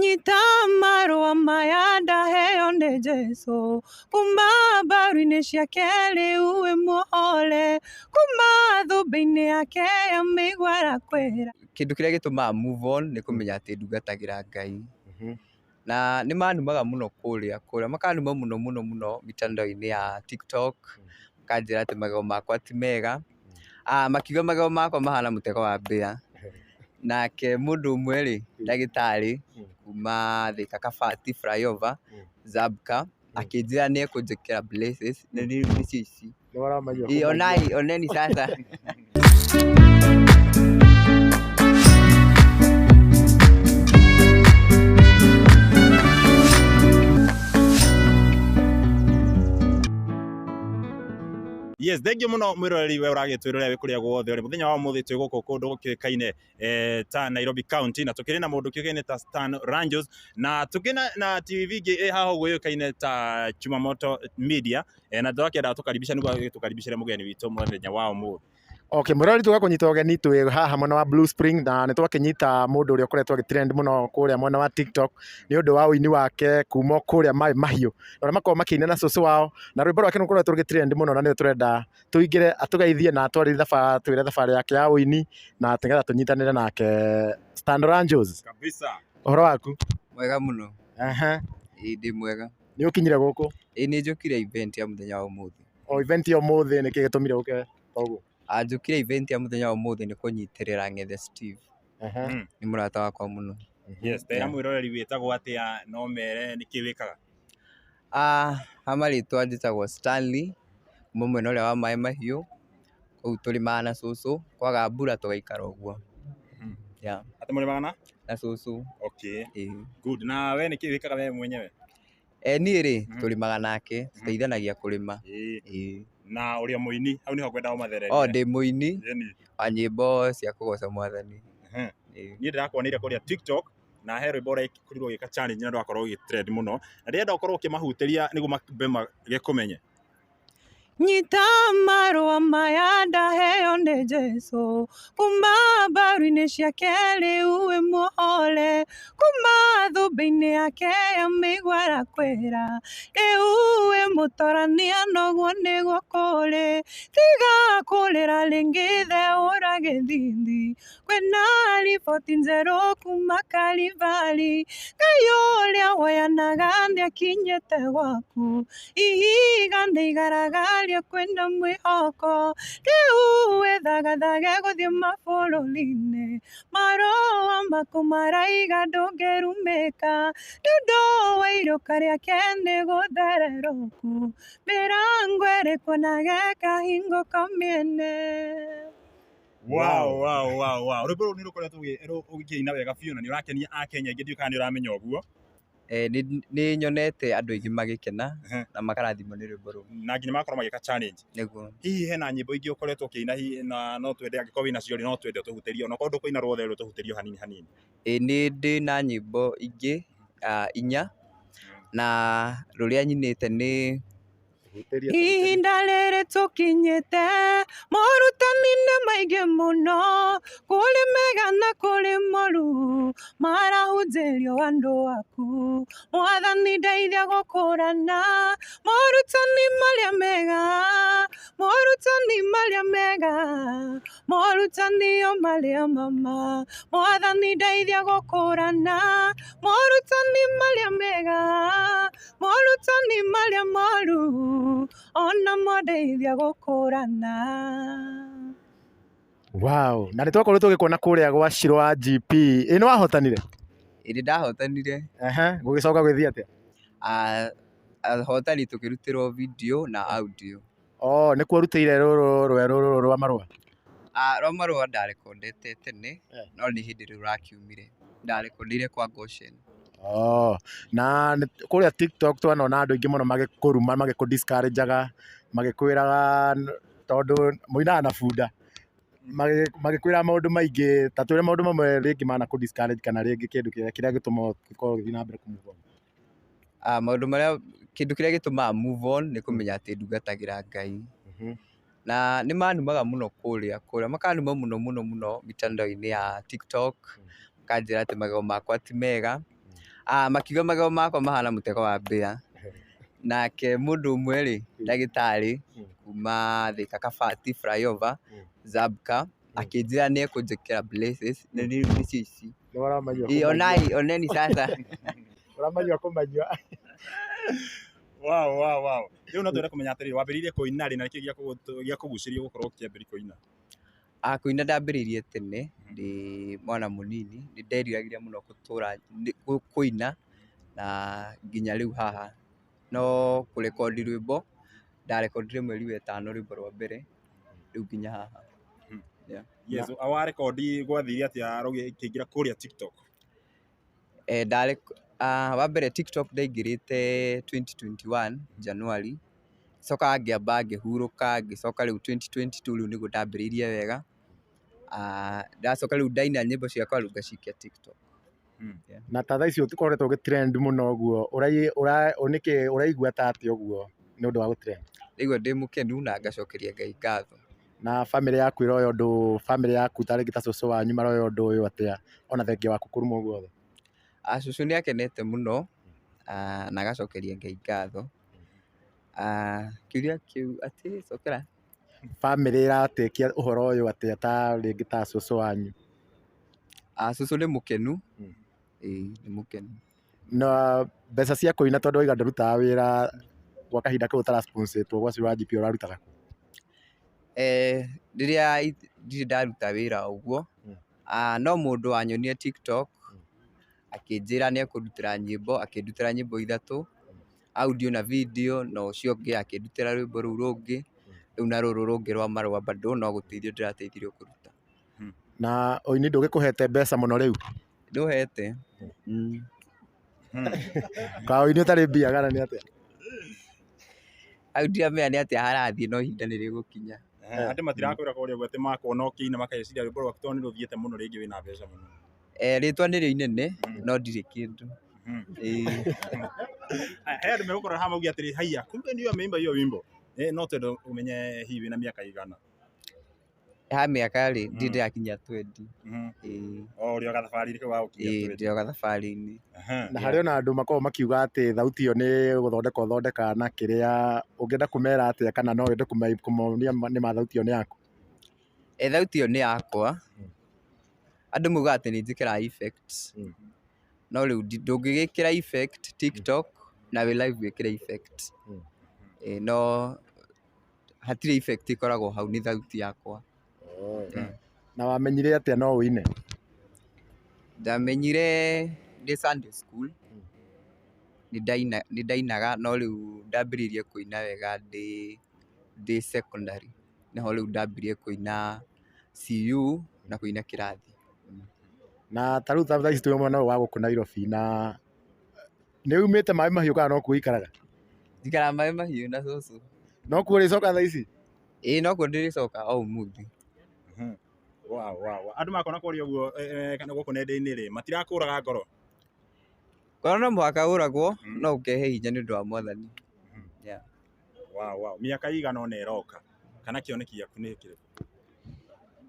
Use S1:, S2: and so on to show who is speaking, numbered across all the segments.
S1: Nyita marũa maya ndaheo nĩ Jesũ, kuma mbaru-inĩ ciake rĩu wĩ muohore, kuma thũmbĩ-inĩ yake ya mĩigua arakwĩra. Kĩndũ kĩrĩa gĩtũmaga move on nĩ kũmenya atĩ ndungatagĩra Ngai. Na nĩ manumaga mũno kũrĩa makanuma mũno mitandao-inĩ ya TikTok, makanjĩra atĩ magego makwa ti mega, makiuga magego makwa mahana mũtego wa mbĩa. Nake mũndũ ũmwe rĩ, ndagĩtarĩ kuma Thika Kabati flyover Zabka akĩnjĩra nĩ ekũnjĩkĩra braces nĩcio ici. Oneni sasa.
S2: Yes, thank you muno mwiroreri we uragitwirorera we kuria guothe uri muthenya wa muthi twi guku kundu gukikaine ta Nairobi County na tukiri na mundu kikaine ta STANO RANJOS na tukina na TV gi haho gwikaine ta Chumamoto Media na twakenda tukaribisha niguo tukaribishire mugeni witu muthenya wa muthi.
S3: Okay, mwiroreri tugakunyita ugeni twi haha mwena wa Blue Spring na nĩ twakinyita mundu uria ukoretwo agitrend muno kuria mwena wa TikTok ni undu wa uini wake kuma kuria mai mahiu na makorwo makiina na cucu wao na rwimbo rwake rukoretwo rugitrend muno na nĩ turenda tuingire atugeithie na twire thabari yake ya uini na tengetha tunyitanire nake. STANO RANJOS
S2: Kabisa.
S3: Uhoro waku?
S1: Mwega muno. Ndi mwega.
S3: Ni ukinyire guku?
S1: Ni njukire event ya muthenya wa umuthi.
S3: O event ya umuthi ni kigitumire uke oguo?
S1: Njukire event ya muthenya wa umuthi ni kunyitirira Ng'ethe Steve. Ni murata wakwa muno.
S2: Yes, tera mwiroreri witagwo atia no mere niki wikaga?
S1: Amarĩtwa njĩtagwo Stanley, kuma mwena ũrĩa wa maĩ mahiũ, kũu tũrĩmaga na cũcũ, kwaga mbura tũgaikara ũguo.
S2: Ati mũrĩmaga
S1: na cũcũ.
S2: Okay. Good. Na we nĩkĩ wĩkaga we mwenyewe?
S1: Niĩ rĩ, tũrĩmaga nake, tũteithanagia kũrĩma.
S2: Na ũrĩa mũini, hau nĩho ngwenda ũmatherere.
S1: Ndĩ mũini wa nyĩmbo cia kũgoca Mwathani.
S2: Niĩ ndĩrakuonire kũrĩa TikTok na he rwĩmbo ũrekorirwo gĩka challenge na rwakorwo gĩtrend mũno na ndĩrenda ũkorwo ũkĩmahutĩria nĩguo mambe magĩkũmenye.
S1: Nyita marũa maya ndaheo nĩ Jesũ, kuma mbaru-inĩ ciake rĩu wĩ muohore, kuma thũmbĩ-inĩ yake ya mĩigua arakwĩra, rĩu wĩ mũtorania noguo nĩguo kũrĩ, tiga kũrĩra rĩngĩ theũra gĩthithi, kwĩna riboti njerũ kuma Kalivari, Ngai ũrĩa woyanaga nĩakinyĩte gwaku, ihiga nĩigaragaria kwenda mwĩhoko, rĩu wĩthagathage gũthiĩ mabũrũri-inĩ, marũa maku maraiga ndũngĩrumĩka, nĩũndũ wa iruka rĩake nĩgũthererũku, mĩrango ĩrĩkuonage kahingũka mĩene.
S2: Wow. Rwĩmbo rũu nĩ rũkoretwo ũgĩkĩina wega biũ na nĩ ũrakenia Akenya aingĩ ndiũĩ kana nĩ ũramenya ũguo.
S1: Nĩ nyonete andũ aingĩ magĩkena na makarathimwo nĩ rwĩmbo rũu.
S2: Na nginya magakorwo magĩka challenge.
S1: Nĩguo.
S2: Hihi hena nyĩmbo ingĩ ũkoretwo ũkĩina hihi na no twende angĩkorwo wĩnacio no twende ũtũhutĩrie ona korwo ndũkũina ruothe ũtũhutĩrie hanini hanini.
S1: Nĩ ndĩ na nyĩmbo ingĩ 4 na rũrĩa nyinĩte nĩ ihinda rĩrĩ tũkinyĩte, morutani nĩ maingĩ mũno, kũrĩ mega na kũrĩ moru, marahunjĩrio andũ aku, Mwathani ndeithia gũkũrana, morutani marĩa mega, morutani marĩa mega, morutani o marĩa mama, Mwathani ndeithia gũkũrana, morutani marĩa mega, morutani marĩa moru, ona mwandeithia gũkũrana.
S3: Wow, na nĩ twakoretwo tũgĩkuona kũrĩa gwa Shiro wa GP. Ĩ nĩ wahotanire?
S1: Ĩrĩ ndahotanire.
S3: Gũgĩcoka gwĩthiĩ atĩa?
S1: Ahotani tũkĩrutĩrwo video na audio.
S3: Nĩ kwarutĩire rũrũ rwa marũa?
S1: Rwa marũa ndarekondete tene, no nĩ hĩndĩ rĩu rakiumire. Ndarekondeire kwa Goshen.
S3: Na kũrĩa TikTok twanona andũ aingĩ mũno magĩkũruma magĩkũ-discourageaga magĩkwĩraga tondũ mũinaga na bunda magĩkwĩra maũndũ maingĩ ta twĩre maũndũ mamwe rĩngĩ mana kũ-discourage kana rĩngĩ kĩndũ kĩrĩa gĩtũmaga gĩkorwo gĩthiĩ na mbere kũ-move on.
S1: Maũndũ marĩa kĩndũ kĩrĩa gĩtũmaga move on nĩ kũmenya atĩ ndungatagĩra Ngai. Na nĩ manumaga mũno kũrĩa makanuma mũno mitandao-inĩ ya TikTok, makanjĩra atĩ magego makwa ti mega,
S4: Makiuga magego makwa mahana mutego wa mbĩa. Nake mundu umwe ri ndagitari kuma Thika Kabati flyover Zabka akinjira ni ekunjikira braces ni ici. Oneni sasa.
S3: Uramanyua kumanyua.
S2: Wow. Riu no twende kumenya atiri wambiririe kuina ri na kiki gia kuguciria gukorwo ukiambiri kuina.
S4: Kuina ndambiririe tene ndi mwana munini ndi nderiragĩria muno gutura kuina na nginya riu haha no kurekondi rwimbo ndarekondire mweri wa 5 rwimbo rwa mbere riu nginya haha.
S2: Yes, awa rekondi gwathiria atia rugikingira kuria TikTok.
S4: Wa mbere TikTok ndaingirite 2021 January, coka ngiamba ngihuruka ngicoka riu 2022 riu niguo ndambiririe wega. Ndacoka riu ndaina nyimbo ciakwa riu ngacikia TikTok.
S3: Na ta thaa ici utikoretwo gitrend muno guo niki uraigua ta ati uguo ni undu wa gutrend?
S4: Niguo ndi mukenu na ngacokeria Ngai ngatho.
S3: Na family yaku iroyo undu family yaku ta ringi ta cucu wanyu maroyo undu uyu atia ona thengia waku kuruma uguo?
S4: Cucu ni akenete muno na agacokeria Ngai ngatho. Kiuria kiu ati cokera
S3: Family iratekia uhoro uyu atia ta ringi ta cucu wanyu?
S4: Cucu ni mukenu. Ni mukenu.
S3: Na mbeca cia kuina tondu oiga ndarutaga wira gwa kahinda kau utarasponsitwo gwacio wa GP urarutaga ku?
S4: Riria ndiri ndaruta wira uguo no mundu wanyonie TikTok akinjira ni ekurutira nyimbo ithatu audio na video na ucio ungi akindutira rwimbo ruu rungi riu na ruru rungi rwa marua bado no guteithio ndirateithirio kuruta.
S3: Na oini ndugikuhete mbeca muno riu?
S4: Nduhete.
S3: Ka oini utari mbia kana ni atia?
S4: Audio mea ni atia harathie no ihinda ni rigukinya.
S2: Andu matirakwira kuria gwete makona ukina makeciria rwimbo rwaku tondu ni ruthiete muno ringi wina mbeca muno.
S4: Ritwa ni rio inene no ndiri kindu.
S2: Andu megukora ha maugi atiri haiya kumbe ndio ameimba hiyo wimbo. No tendo umenye hivi na miaka igana?
S4: Ha miaka ri ndirakinya 20.
S2: Rio gathabari ri wa ukinya 20.
S4: Rio gathabari-ini.
S3: Na hari ona andu makorwo makiuga ati thauti iyo ni guthondeka na kiria ungienda kumera atia kana no wende kumonia ni ma thauti iyo ni yaku?
S4: Thauti iyo ni yakwa. Andu muga ati ni njikira effects. No riu ndungigikira effect TikTok na we live wikira effect. No hatire effect ikoragwo hau ni thauti yakwa.
S3: Na wamenyire atia no uine?
S4: Ndamenyire ndi Sunday school. Ni ndainaga no riu ndambiririe kuina wega ndi secondary. Niho riu ndambirie kuina CU na kuina kirathi.
S3: Na ta riu thaa ici twi mwena wa guku Nairobi na ni umite mai mahiu kana no kuo ikaraga?
S4: Njikara mai mahiu na cucu.
S3: No kuo ricoka thaa ici?
S4: No kuo ndiricoka o umuthi.
S2: Wow. Andu makona kuria uguo kana guku nenda-ini ri matirakuraga ngoro?
S4: Ngoro no muhaka uragwo no ukehe hinya ni undu wa Mwathani.
S2: Wow. Miaka igana ona iroka kana kioneki giaku ni kiriku?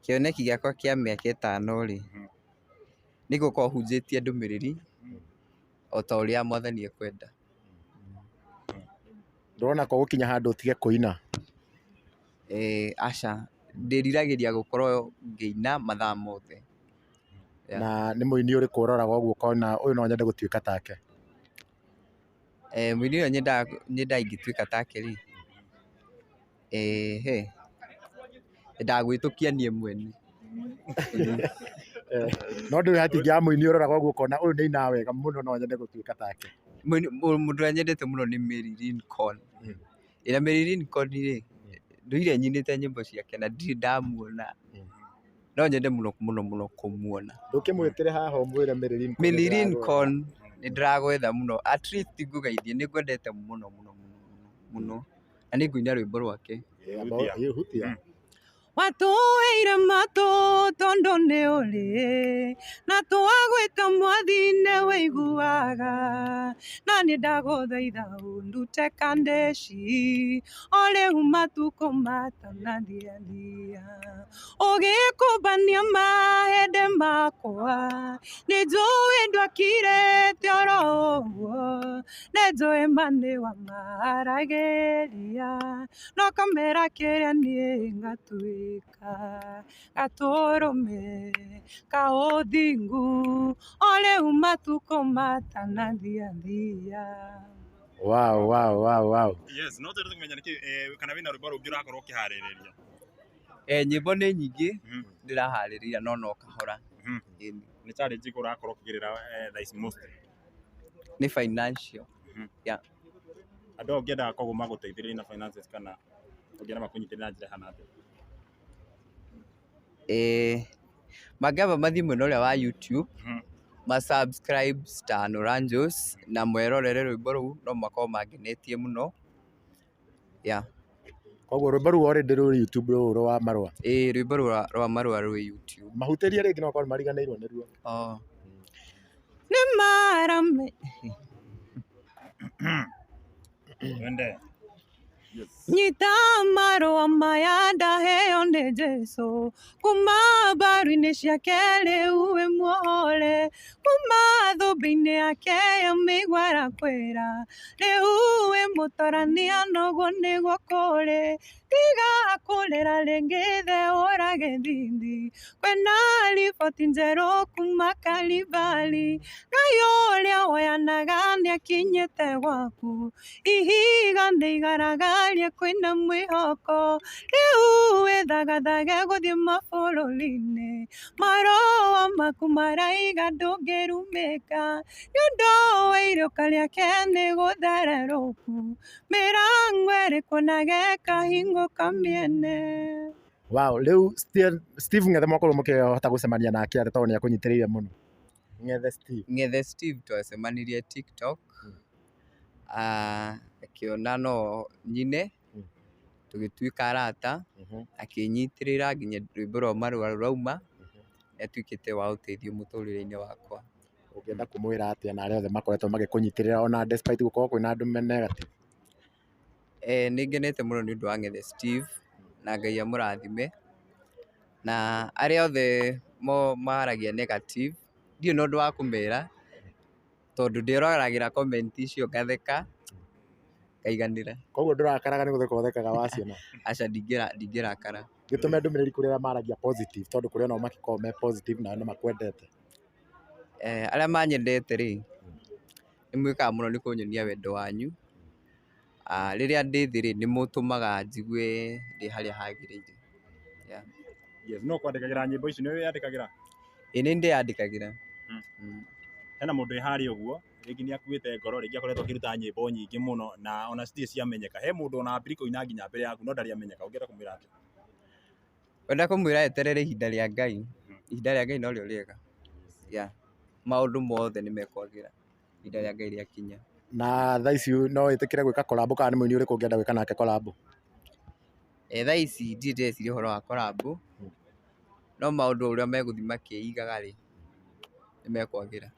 S4: Kioneki giakwa kia miaka 5 ri ni gukorwo hunjitie ndumiriri o ta uria Mwathani ekwenda.
S3: Ndurona ko gukinya handu utige kuina?
S4: Aca ndiriragiria gukorwo ngiina mathaa mothe.
S3: Na ni muini uriku uroraga uguo kona uyu no nyende gutuika take?
S4: Muini uyu nyenda ingituika take ri ndagwitukia nie mwene.
S3: No nduri hatingia muini uroraga uguo kona uyu ni ina wega muno no nyende gutuika take?
S4: Mundu nyendete muno ni Mary Lincoln. Ira Mary Lincoln ri nduire nyinite nyimbo ciake na ndiri ndamuona. No nyende muno kumuona.
S3: Ndukimwitire haha umwire
S4: Mary Lincoln ni ndiragwetha muno. At least ngugeithie ni ngwendete muno na ni nguina rwimbo rwake.
S1: Watuheire matu tondu ni uri na twagwita mwathi ni wiguaga na ni ndaguthaitha undute kandeci o riu matuko matanathiathia ugikumbania mahende makwa ni njui ndwakire te oro nenjũĩ mani wa maragĩria no kamera kĩrĩa niĩ ngatuĩka gatũrũme ka ũthingu o rĩu matukũ matanathiathia.
S3: Wow.
S2: Yes, no tũrĩ tũkĩmenya nĩkĩ kana wĩna rwĩmbo rũngĩ ũrakorwo ũkĩharĩrĩria?
S4: Nyĩmbo nĩ nyingĩ ndĩraharĩrĩria no kahora.
S2: Nĩ challenge ĩrĩkũ ũrakorwo ũkĩgerera thaa ici mostly?
S4: Nĩ financial.
S2: Andũ ũngĩenda koguo magũteithĩrĩrie na finances kana ũngĩenda makũnyitĩrĩre na njĩra hana atĩa?
S4: Mangĩamba mathiĩ mwena ũrĩa wa YouTube subscribe STANO RANJOS na mwerorere rwĩmbo rũu no makorwo mangenetie mũno.
S3: Koguo rwĩmbo rũu already rũrĩ YouTube rũu rwa marũa?
S4: Rwĩmbo rwa marũa rwĩ YouTube.
S3: Mahutĩrie rĩngĩ no makorwo mariganĩirwo nĩruo.
S1: Nĩ marame nyita marũa maya ndaheo nĩ Jesũ kuma mbaru-inĩ ciake rĩu wĩ muohore kuma thũmbĩ-inĩ yake ya mĩigua arakwĩra rĩu wĩ mũtorania noguo nĩguo kũrĩ tiga kũrĩra rĩngĩ the ũrage thithi kwĩna riboti njerũ kuma Kalibari Ngai ũrĩa woyanaga nĩakinyĩte gwaku ihiga nĩ igaragarie kwĩna mwĩhoko rĩu wĩthagathage gũthiĩ mabũrũri-inĩ marũa maku maraiga ndũngĩrumĩka nĩũndũ wa iroka rĩake nĩ gũthererũku mĩrango ĩrĩkũnage kahingo kamĩene.
S3: Wow, rĩu Steve Ng'ethe mwakorwo mũkĩhota gũcemania nake atĩ tondũ nĩakũnyitĩrĩire mũno?
S4: Ng'ethe Steve twacemanirie TikTok akĩona no nyine tũgĩtuĩka arata akĩnyitĩrĩra nginya rwĩmbo rwa marũa rwauma nĩatuĩkĩte wa ũteithio mũtũrĩre-inĩ wakwa.
S3: Ũngĩenda kũmwĩra atĩa na arĩa othe makoretwo magĩkũnyitĩrĩra ona despite gũkorwo kwĩna andũ negative?
S4: Nĩngenete mũno nĩ ũndũ wa Ng'ethe Steve na Ngai amũrathime na arĩa othe maragia negative ndirĩ na ũndũ wa kũmera tondũ ndĩroragĩra comment icio ngatheka ngaiganĩra.
S3: Koguo ndũrakaraga nĩ gũtheka ũthekaga waciona?
S4: Aca ndingĩrakara.
S3: Gĩtũme ndũmĩrĩri kũrĩ arĩa maragia positive tondũ kũrĩ onao makoragwo me positive na makwendete.
S4: Arĩa manyendete rĩ nĩmwĩkaga mũno nĩ kũnyonia wendo wanyu. Rĩrĩa ndĩ thĩ rĩ nĩmũtũmaga njigue ndĩ harĩa hagĩrĩire.
S2: Yes, no kwandĩkagĩra nyĩmbo ici nĩ wĩyandĩkagĩra?
S4: Nĩ ndĩyandĩkagĩra.
S2: Hena mũndũ wĩ harĩa ũguo rĩngĩ nĩakuĩte ngoro rĩngĩ akoretwo akĩruta nyĩmbo nyingĩ mũno na ona citirĩ ciamenyeka. He mũndũ ona ambiri kũina nginya mbere yaku no ndarĩ amenyeka, ũngĩenda kũmwĩra atĩa?
S4: Wenda kũmwĩra eterere ihinda rĩa Ngai. Ihinda rĩa Ngai no rĩo rĩega. Maũndũ mothe nĩmekwagĩra ihinda rĩa Ngai rĩakinya.
S3: Na thaa ici no ĩtĩkĩre gwĩka collab kana nĩ mũini ũrĩkũ ũngĩenda gwĩka nake collab?
S4: Thaa ici ndirĩ ndĩreciria ũhoro wa collab no maũndũ ũrĩa megũthiĩ makĩigaga rĩ nĩmekwagĩra.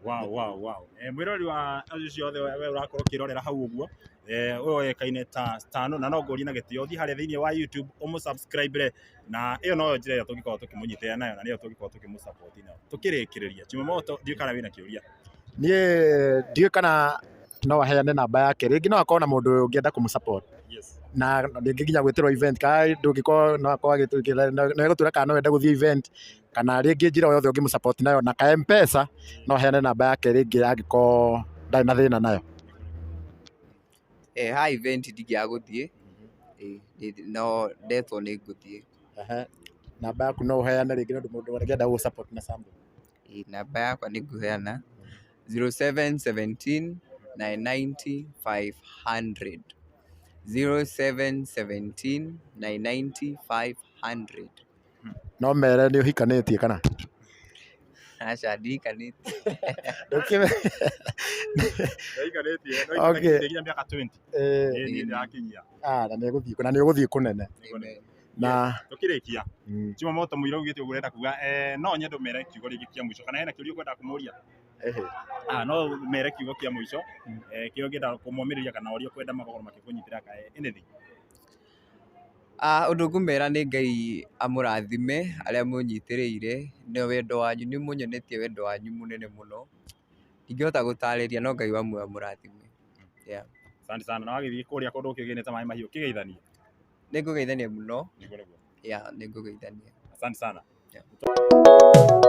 S2: Wow. Mwĩrori wa acio ciothe we ũrakorwo ũkĩrorera hau ũguo ũyũ oĩkaine ta STANO na no ngũrie na gĩtĩo ũthiĩ harĩa thĩinĩ wa YouTube ũmũ-subscribe na ĩyo no njĩra ĩrĩa tũngĩkorwo tũkĩmũnyitĩrĩra nayo na nĩyo tũngĩkorwo tũkĩmũ-support nayo. Tũkĩrĩkĩrĩria Chimamoto ndiũĩ kana wĩna kĩũria?
S3: Niĩ ndiũĩ kana no aheane namba yake rĩngĩ no akorwo na mũndũ ũngĩenda kũmũ-support na rĩngĩ nginya gwĩtĩrwo event kana ndũngĩkorwo no akorwo egũtwĩra kana no wende gũthiĩ event kana rĩngĩ njĩra o yothe ũngĩmũ-support nayo na ka M-Pesa no aheane namba yake rĩngĩ angĩkorwo ndarĩ na thĩna nayo.
S4: Ha event ndingĩaga gũthiĩ no ndetwo nĩ ngũthiĩ.
S3: Namba yaku no ũheane rĩngĩ nĩ ũndũ mũndũ ũngĩenda gũ-support na something?
S4: Namba yakwa nĩ ngũheana 0717 990 500 0717 990 500.
S3: No mere nĩ ũhikanĩtie kana?
S4: Aca ndihikanĩtie.
S2: Okay. Miaka 20.
S3: Na nĩ ũgũthiĩ kũnene. Na
S2: tũkĩrĩkia Chimamoto mũira ugĩte ũguo ũrenda kuga no nyende mere kiugo rĩngĩ kĩa mũico kana hena kĩũria ũkwenda kũmũria? No mere kiugo kĩa mũico kĩrĩa ũngĩenda kũmũmĩrĩria kana ũrĩa ũkwenda makorwo makĩkũnyitĩra anything?
S4: Ũndũ ngũmera nĩ Ngai amũrathime arĩa mũnyitĩrĩire na wendo wanyu nĩ mũnyonetie wendo wanyu mũnene mũno ingĩhota gũtarĩria no Ngai wa muoyo mũrathime. Yeah.
S2: Asante sana. Na wagĩthiĩ kũrĩa kũndũ ũkĩgĩnĩte maĩ mahiũ kĩgeithanie.
S4: Nĩngũgeithania mũno.
S2: Nĩguo.
S4: Yeah, nĩngũgeithania.
S2: Asante sana.
S4: Yeah.